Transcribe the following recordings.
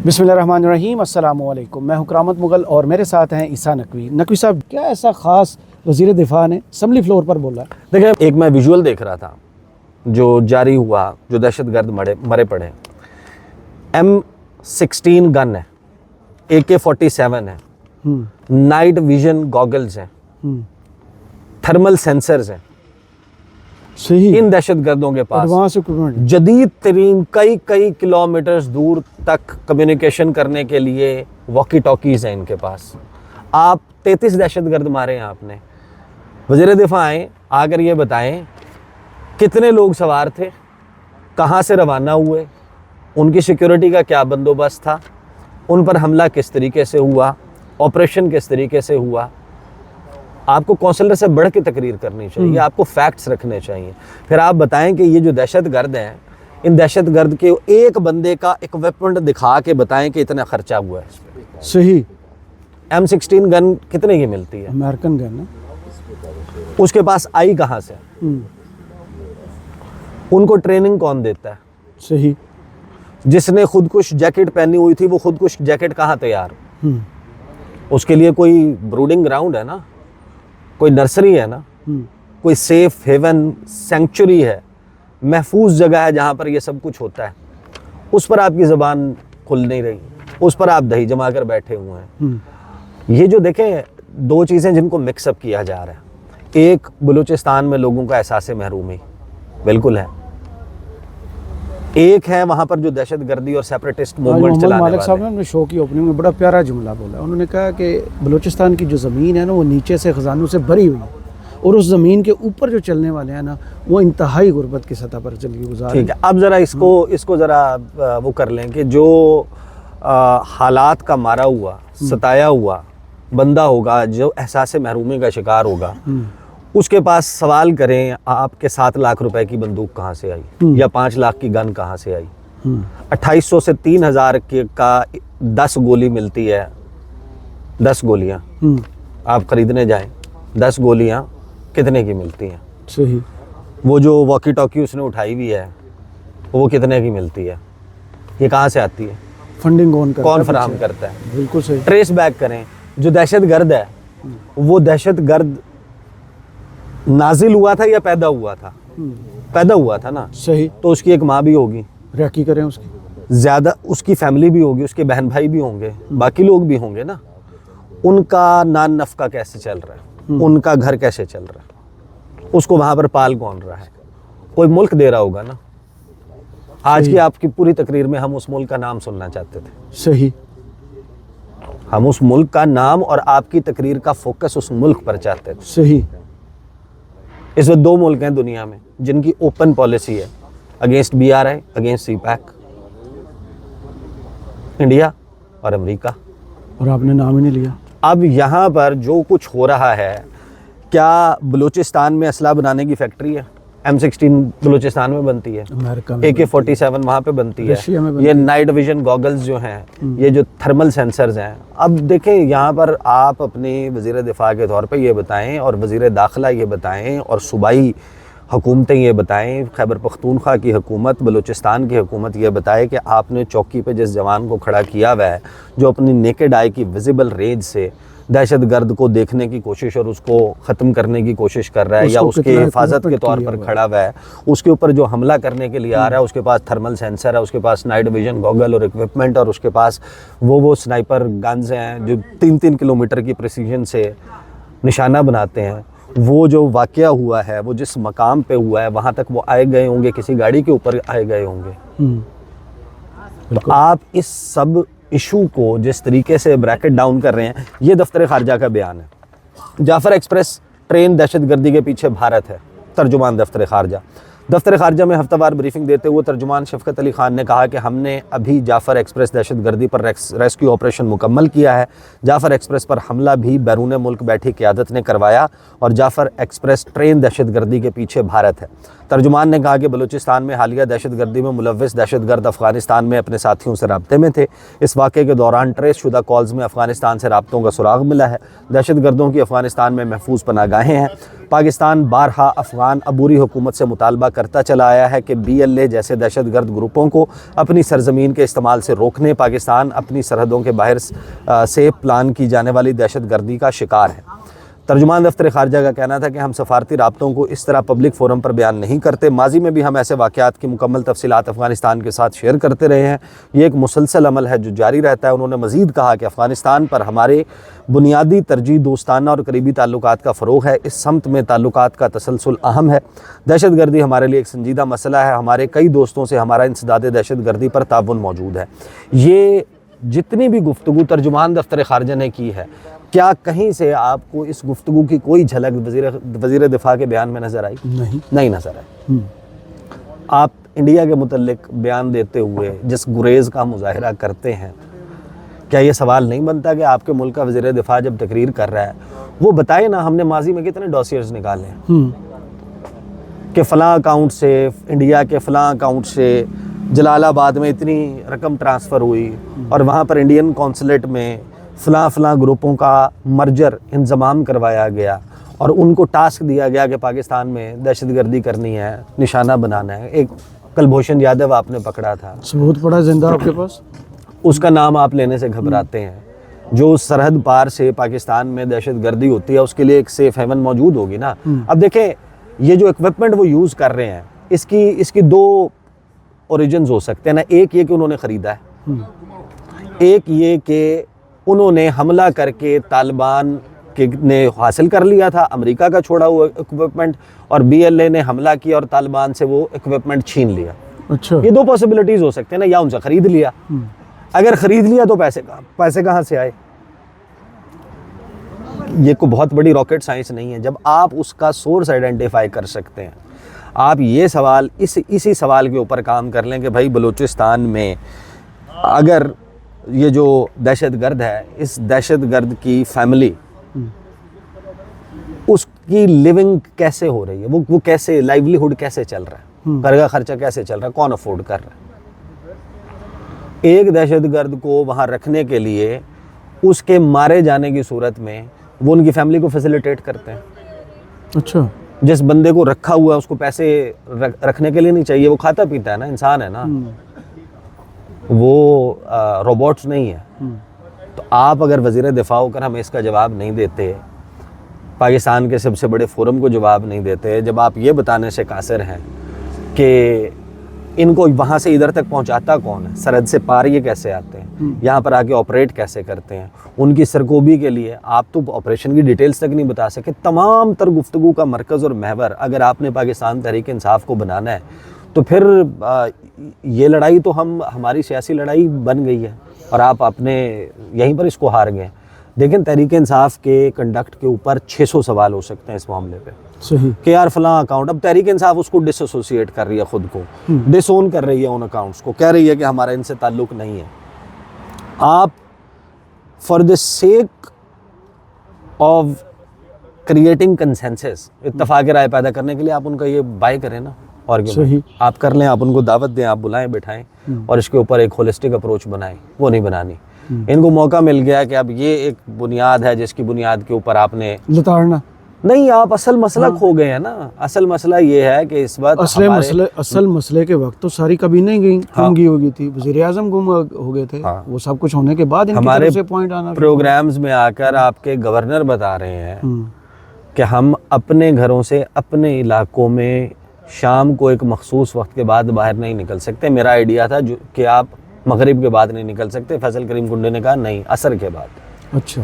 बिस्मिल्लाहिर्रहमानिर्रहीम, अस्सलाम वालेकुम। मैं हूं करामत मुगल और मेरे साथ हैं ईसा नकवी। नकवी साहब, क्या ऐसा ख़ास वज़ीर दिफा ने असम्बली फ्लोर पर बोला? देखिए, एक मैं विजुअल देख रहा था जो जारी हुआ, जो दहशतगर्द मरे पड़े। M16 गन है, AK-47 है, नाइट विजन गॉगल्स हैं, थर्मल सेंसर्स हैं। सही। इन दहशतगर्दों के पास एडवांस इक्विपमेंट, जदीद तरीन कई किलोमीटर्स दूर तक कम्युनिकेशन करने के लिए वॉकी टॉकीज हैं इनके पास। आप 33 दहशतगर्द मारे हैं आपने। वज़ीर दिफा आए, आकर ये बताएं कितने लोग सवार थे, कहाँ से रवाना हुए, उनकी सिक्योरिटी का क्या बंदोबस्त था, उन पर हमला किस तरीके से हुआ, ऑपरेशन किस तरीके से हुआ। आपको कौंसलर से बढ़ के तकरीर करनी चाहिए, आपको फैक्ट्स रखने चाहिए। फिर आप बताएं कि ये जो दहशतगर्द हैं, इन दहशतगर्द के एक बंदे का इक्विपमेंट दिखा के बताएं कि इतना खर्चा हुआ है इस पे। सही। M16 गन कितने की मिलती है? अमेरिकन गन है। उसके पास आई कहाँ से? उनको ट्रेनिंग कौन देता है? सही। जिसने खुदकुश जैकेट पहनी हुई थी, वो खुदकुश जैकेट कहाँ तैयार? उसके लिए कोई ब्रूडिंग ग्राउंड है ना, कोई नर्सरी है ना, कोई सेफ हेवन सेंचुरी है, महफूज जगह है जहाँ पर ये सब कुछ होता है। उस पर आपकी ज़बान खुल नहीं रही, उस पर आप दही जमा कर बैठे हुए हैं। ये जो देखें, दो चीज़ें जिनको मिक्सअप किया जा रहा है। एक, बलूचिस्तान में लोगों का एहसास महरूमी बिल्कुल है। एक है वहाँ पर जो दहशतगर्दी और सेपरेटिस्ट मूवमेंट चलाने वाले। मालिक साहब ने अपने शो की ओपनिंग में बड़ा प्यारा जुमला बोला। उन्होंने कहा कि बलूचिस्तान की जो ज़मीन है ना, वो नीचे से ख़जानों से भरी हुई है, और उस ज़मीन के ऊपर जो चलने वाले हैं ना, वो इंतहाई गुर्बत की सतह पर ज़िंदगी गुजार। ठीक है, अब ज़रा इसको ज़रा वो कर लें कि जो हालात का मारा हुआ, सताया हुआ बंदा होगा, जो एहसास महरूमी का शिकार होगा, उसके पास सवाल करें, आपके 7 लाख रुपए की बंदूक कहाँ से आई, या 5 लाख की गन कहाँ से आई? 2800 से 3000 का 10 गोली मिलती है। 10 गोलियाँ आप खरीदने जाएं, 10 गोलियाँ कितने की मिलती हैं? सही। वो जो वॉकी टॉकी उसने उठाई हुई है, वो कितने की मिलती है? ये कहाँ से आती है? फंडिंग कौन फराहम करता है? बिल्कुल सही। ट्रेस बैक करें। जो दहशतगर्द है, वो दहशतगर्द नाजिल हुआ था या पैदा हुआ था? पैदा हुआ था ना। सही। तो उसकी एक माँ भी होगी, रैकी करें उसकी, ज़्यादा उसकी फैमिली भी होगी, उसके बहन भाई भी होंगे, बाकी लोग भी होंगे ना। उनका नान नफ़का कैसे चल रहा है, उनका घर कैसे चल रहा है, उसको वहाँ पर पाल कौन रहा है? कोई मुल्क दे रहा होगा ना। आज की आपकी पूरी तकरीर में हम उस मुल्क का नाम सुनना चाहते थे। सही। हम उस मुल्क का नाम और आपकी तकरीर का फोकस उस मुल्क पर चाहते थे। सही। इस वक्त 2 मुल्क हैं दुनिया में जिनकी ओपन पॉलिसी है against BRI, against CPAC, India और अमेरिका। और आपने नाम ही नहीं लिया। अब यहाँ पर जो कुछ हो रहा है, क्या बलूचिस्तान में असला बनाने की फैक्ट्री है? M16 बलूचिस्तान में बनती है, अमेरिका में AK-47 वहाँ पे बनती रशिया में है। बनती ये नाइट विजन गॉगल्स जो हैं, ये जो थर्मल सेंसर्स हैं। अब देखें, यहाँ पर आप अपनी वज़ीर दिफा के तौर पे ये बताएं, और वज़ीर दाखिला ये बताएं, और सूबाई हुकूमतें ये बताएं, खैबर पख्तूनख्वा की हुकूमत, बलूचिस्तान की हुकूमत ये बताए कि आपने चौकी पे जिस जवान को खड़ा किया हुआ है, जो अपनी नेकेड आई की विजिबल रेंज से दहशतगर्द को देखने की कोशिश और उसको ख़त्म करने की कोशिश कर रहा है, या उसके हिफाजत के तौर पर खड़ा हुआ है, उसके ऊपर जो हमला करने के लिए आ रहा है, उसके पास थर्मल सेंसर है, उसके पास नाइट विजन गॉगल और इक्विपमेंट, और उसके पास वो स्नाइपर गन्स हैं जो 3-3 किलोमीटर की प्रिसीजन से निशाना बनाते हैं। वो जो वाक़या हुआ है, वो जिस मकाम पे हुआ है, वहाँ तक वो आए गए होंगे, किसी गाड़ी के ऊपर आए गए होंगे। तो आप इस सब इशू को जिस तरीके से ब्रैकेट डाउन कर रहे हैं, ये दफ्तर खारजा का बयान है। जाफ़र एक्सप्रेस ट्रेन दहशतगर्दी के पीछे भारत है, तर्जुमान दफ्तर खारजा। दफ्तर खारजा में हफ्तावार ब्रीफिंग देते हुए तर्जुमान शफ़क़त अली ख़ान ने कहा कि हमने अभी जाफ़र एक्सप्रेस दहशतगर्दी पर रेस्क्यू ऑपरेशन मुकम्मल किया है। जाफ़र एक्सप्रेस पर हमला भी बैरून मुल्क बैठी क़यादत ने करवाया, और जाफ़र एक्सप्रेस ट्रेन दहशतगर्दी के पीछे भारत है। तर्जुमान ने कहा कि बलूचिस्तान में हालिया दहशतगर्दी में मुलव्विस दहशतगर्द अफ़गानिस्तान में अपने साथियों से राब्ते में थे। इस वाक़े के दौरान ट्रेस शुदा कॉल्स में अफ़गानिस्तान से राब्तों का सुराग मिला है। दहशतगर्दों की अफ़गानिस्तान में महफूज पनाहगाहें हैं। पाकिस्तान बारहा अफ़गान अबूरी हुकूमत से मुतालबा करता चला आया है कि BLA जैसे दहशतगर्द ग्रुपों को अपनी सरजमीन के इस्तेमाल से रोकने पाकिस्तान अपनी सरहदों के बाहर से प्लान की जाने वाली दहशतगर्दी का शिकार है। तर्जुमान दफ्तर ख़ारजा का कहना था कि हम सफारती राब्तों को इस तरह पब्लिक फ़ोरम पर बयान नहीं करते। माजी में भी हम ऐसे वाक़यात की मुकम्मल तफसीलात अफ़गानिस्तान के साथ शेयर करते रहे हैं। ये एक मुसलसल अमल है जो जारी रहता है। उन्होंने मज़ीद कहा कि अफ़गानिस्तान पर हमारे बुनियादी तरजीह दोस्ताना और करीबी ताल्लुकात का फ़रोग़ है। इस समत में ताल्लुकात का तसलसल अहम है। दहशतगर्दी हमारे लिए एक संजीदा मसला है। हमारे कई दोस्तों से हमारा इंसदाद दहशतगर्दी पर ताउन मौजूद है। ये जितनी भी गुफ्तगू तर्जुमान दफ्तर ख़ारजा ने की है, क्या कहीं से आपको इस गुफ्तगू की कोई झलक वज़ीर दिफ़ा के बयान में नज़र आई? नहीं नज़र आई। आप इंडिया के मुतल्लिक बयान देते हुए जिस गुरेज़ का मुज़ाहिरा करते हैं, क्या ये सवाल नहीं बनता कि आपके मुल्क का वज़ीर दिफ़ा जब तकरीर कर रहा है वो बताए ना हमने माजी में कितने डॉसियर्स निकाले हैं कि फ़लाँ अकाउंट से, इंडिया के फ़लाँ अकाउंट से जलालाबाद में इतनी रकम ट्रांसफ़र हुई और वहाँ पर इंडियन कौंसलेट में फ़लाँ ग्रुपों का मर्जर इंतज़ाम करवाया गया और उनको टास्क दिया गया कि पाकिस्तान में दहशतगर्दी करनी है, निशाना बनाना है। एक कुलभूषण यादव आपने पकड़ा था, सबूत पड़ा जिंदा आपके पास, उसका नाम आप लेने से घबराते हैं। जो सरहद पार से पाकिस्तान में दहशतगर्दी होती है उसके लिए एक सेफ़ हेवन मौजूद होगी ना। अब देखें, ये जो इक्विपमेंट वो यूज़ कर रहे हैं इसकी दो ओरिजिन्स हो सकते हैं ना। एक ये कि उन्होंने ख़रीदा है, एक ये कि उन्होंने हमला करके तालिबान के ने हासिल कर लिया था अमेरिका का छोड़ा हुआ इक्विपमेंट, और BLA ने हमला किया और तालिबान से वो इक्विपमेंट छीन लिया। अच्छा, ये दो पॉसिबिलिटीज़ हो सकते हैं ना, या उनसे ख़रीद लिया। अगर ख़रीद लिया तो पैसे कहाँ से आए? ये कोई बहुत बड़ी रॉकेट साइंस नहीं है। जब आप उसका सोर्स आइडेंटिफाई कर सकते हैं, आप ये सवाल इसी सवाल के ऊपर काम कर लें कि भाई बलूचिस्तान में अगर ये जो दहशतगर्द है, इस दहशतगर्द की फैमिली, उसकी लिविंग कैसे हो रही है, वो कैसे, लाइवलीहुड कैसे चल रहा है, घर का खर्चा कैसे चल रहा है, कौन अफोर्ड कर रहा है। एक दहशतगर्द को वहाँ रखने के लिए उसके मारे जाने की सूरत में वो उनकी फैमिली को फैसिलिटेट करते हैं। अच्छा, जिस बंदे को रखा हुआ है उसको पैसे रखने के लिए नहीं चाहिए, वो खाता पीता है ना, इंसान है ना, वो रोबोट्स नहीं है। तो आप अगर वज़ीर दिफ़ा होकर हमें इसका जवाब नहीं देते, पाकिस्तान के सबसे बड़े फोरम को जवाब नहीं देते, जब आप ये बताने से कासिर हैं कि इनको वहाँ से इधर तक पहुँचाता कौन है, सरहद से पार ये कैसे आते हैं, यहाँ पर आके ऑपरेट कैसे करते हैं, उनकी सरकोबी के लिए आप तो ऑपरेशन की डिटेल्स तक नहीं बता सके। तमाम तर गुफ्तगू का मरकज़ और महवर अगर आपने पाकिस्तान तहरीक इंसाफ को बनाना है तो फिर ये लड़ाई तो हमारी सियासी लड़ाई बन गई है और आप अपने यहीं पर इसको हार गए। लेकिन तहरीक इंसाफ के कंडक्ट के ऊपर 600 सवाल हो सकते हैं इस मामले पे। सही कि यार फलां अकाउंट, अब तहरीक इंसाफ उसको डिसोसिएट कर रही है, खुद को डिसोन कर रही है उन अकाउंट्स को, कह रही है कि हमारा इनसे ताल्लुक़ नहीं है। आप for the sake of creating consensus, इत्तफाक राय पैदा करने के लिए आप उनका ये बाय करें ना, और आप कर लें, आप उनको दावत दें, आप बुलाएं, बिठाएं और इसके ऊपर एक होलिस्टिक अप्रोच बनाएं। वो नहीं बनानी। इनको मौका मिल गया कि अब ये एक बुनियाद है जिसकी बुनियाद के ऊपर आपने लताड़ना नहीं, आप असल मसला खो गए हैं ना। असल मसला ये है कि इस वक्त असल मसले के वक्त तो सारी काबीना गुम होगी थी, वज़ीर आज़म गुम हो गए थे। वो सब कुछ होने के बाद हमारे से पॉइंट आना, प्रोग्राम्स में आकर आपके गवर्नर बता रहे हैं कि हम अपने घरों से अपने इलाकों में शाम को एक मखसूस वक्त के बाद बाहर नहीं निकल सकते। मेरा आइडिया था जो कि आप मगरिब के बाद नहीं निकल सकते। फैसल करीम कुंडे ने कहा नहीं, असर के बाद। अच्छा,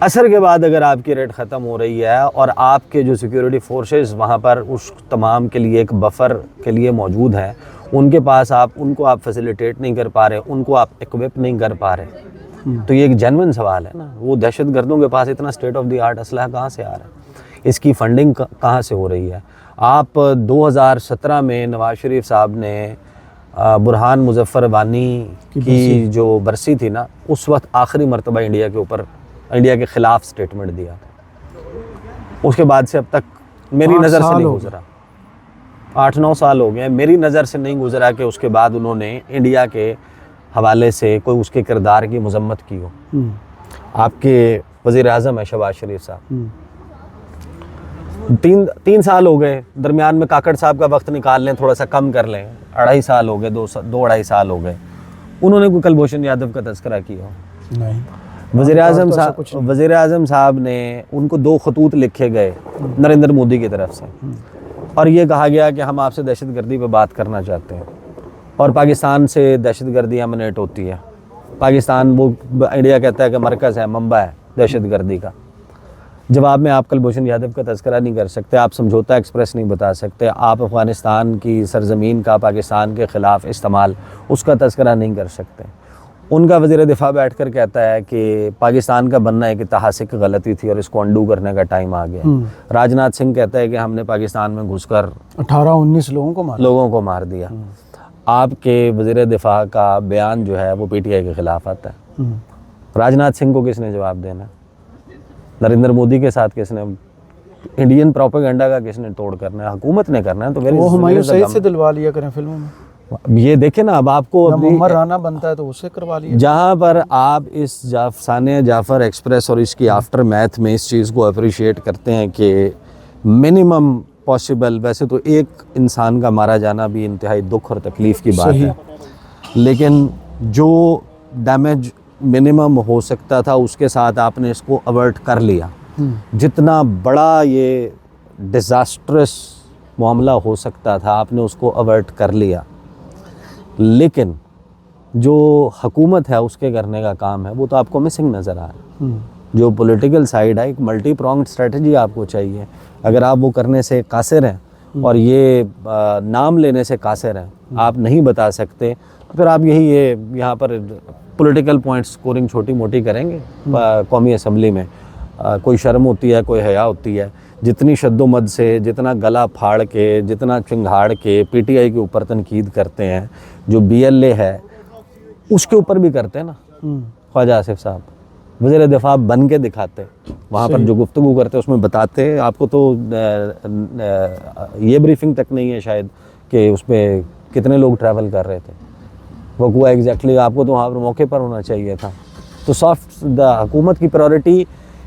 असर के बाद अगर आपकी रेट ख़त्म हो रही है और आपके जो सिक्योरिटी फोर्सेस वहाँ पर उस तमाम के लिए एक बफर के लिए मौजूद हैं, उनके पास उनको आप फैसिलिटेट नहीं कर पा रहे, उनको आप इक्विप नहीं कर पा रहे, तो ये एक जेन्युइन सवाल है ना। वो दहशतगर्दों के पास इतना स्टेट ऑफ द आर्ट असलहा कहाँ से आ रहा है, इसकी फंडिंग कहाँ से हो रही है। आप 2017 में नवाज शरीफ साहब ने बुरहान मुजफ्फर वानी की जो बरसी थी ना, उस वक्त आखिरी मरतबा इंडिया के ख़िलाफ़ स्टेटमेंट दिया था। उसके बाद से अब तक मेरी नज़र से नहीं गुजरा, 8-9 साल हो गए, मेरी नज़र से नहीं गुजरा कि उसके बाद उन्होंने इंडिया के हवाले से कोई उसके किरदार की मजम्मत की हो। आपके वज़ीर आज़म है शहबाज शरीफ साहब, तीन साल हो गए, दरमियान में काकड़ साहब का वक्त निकाल लें, थोड़ा सा कम कर लें, 2.5 साल हो गए, 2-2.5 साल हो गए, उन्होंने कोई कुलभूषण यादव का तज़किरा किया हो? नहीं। वज़ीर आज़म साहब ने, उनको 2 खतूत लिखे गए नरेंद्र मोदी की तरफ से, और ये कहा गया कि हम आपसे दहशतगर्दी पे बात करना चाहते हैं, और पाकिस्तान से दहशतगर्दी एमनेट होती है। पाकिस्तान, वो इंडिया कहता है कि मरकज़ है, मंबा है दहशतगर्दी का। जवाब में आप कुलभूषण यादव का तज़किरा नहीं कर सकते, आप समझौता एक्सप्रेस नहीं बता सकते, आप अफ़गानिस्तान की सरज़मीन का पाकिस्तान के ख़िलाफ़ इस्तेमाल, उसका तज़किरा नहीं कर सकते। उनका वज़ीर दिफ़ा बैठ कर कहता है कि पाकिस्तान का बनना एक ऐतिहासिक गलती थी और इसको अंडू करने का टाइम आ गया। राजनाथ सिंह कहता है कि हमने पाकिस्तान में घुसकर 18-19 लोगों को मार दिया। आपके वज़ीर दिफ़ा का बयान जो है वो PTI के ख़िलाफ़ आता है। राजनाथ सिंह को किसने जवाब देना? नरेंद्र मोदी के साथ किसने, इंडियन प्रोपेगेंडा का किसने तोड़ करना है? हुकूमत ने करना है। तो वो हुमायूं सईद से दिलवा लिया करें फिल्मों में। ये देखें ना, अब आपको उमर राना बनता है तो उससे करवा लिया। जहाँ पर आप इस सानिया जाफ़र एक्सप्रेस और इसकी आफ्टर मैथ में इस चीज़ को अप्रिशिएट करते हैं कि मिनिमम पॉसिबल, वैसे तो एक इंसान का मारा जाना भी इंतहाई दुख और तकलीफ़ की बात है, लेकिन जो डैमेज मिनिमम हो सकता था उसके साथ आपने इसको अवर्ट कर लिया। जितना बड़ा ये डिज़ास्ट्रस मामला हो सकता था आपने उसको अवर्ट कर लिया, लेकिन जो हुकूमत है उसके करने का काम है वो तो आपको मिसिंग नज़र आ रहा है। जो पॉलिटिकल साइड है, एक मल्टी प्रोंग्ड स्ट्रेटजी आपको चाहिए। अगर आप वो करने से कासिर हैं और ये नाम लेने से कासिर हैं, आप नहीं बता सकते, तो फिर आप ये यहाँ पर पॉलिटिकल पॉइंट स्कोरिंग छोटी मोटी करेंगे कौमी असम्बली में। कोई शर्म होती है, कोई हया होती है? जितनी शद्दोमद से, जितना गला फाड़ के, जितना चिंगाड़ के PTI के ऊपर तनकीद करते हैं, जो BLA है उसके ऊपर भी करते हैं ना। ख्वाजा आसिफ साहब वज़ीर दिफ़ा बन के दिखाते, वहाँ पर जो गुफ्तगू करते उसमें बताते। आपको तो ये ब्रीफिंग तक नहीं है शायद कि उसमें कितने लोग ट्रैवल कर रहे थे, वो हुआ एग्जैक्टली। आपको तो वहाँ पर मौके पर होना चाहिए था। तो सॉफ्ट हुकूमत की प्रायोरिटी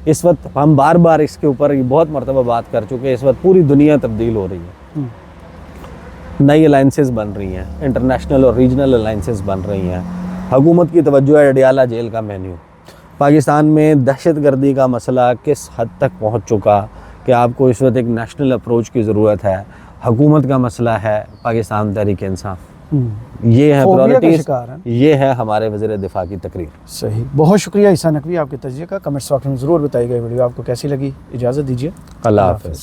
इस वक्त, हम बार बार इसके ऊपर बहुत मरतबा बात कर चुके हैं, इस वक्त पूरी दुनिया तब्दील हो रही है, नई अलाइंसेस बन रही हैं, इंटरनेशनल और रीजनल अलाइंसेस बन रही हैं। हुकूमत की तवज्जो है अडियाला जेल का मेन्यू। पाकिस्तान में दहशतगर्दी का मसला किस हद तक पहुँच चुका कि आपको इस वक्त एक नेशनल अप्रोच की ज़रूरत है। हुकूमत का मसला है पाकिस्तान तहरीक इंसाफ। ये है प्रायोरिटीज, ये है हमारे वज़ीर दिफ़ा की तकरीर। सही, बहुत शुक्रिया ईसा नकवी आपके तजिए का। कमेंट्स बॉक्स में ज़रूर बताइएगा वीडियो आपको कैसी लगी। इजाज़त दीजिए, अल्लाह हाफ़िज़।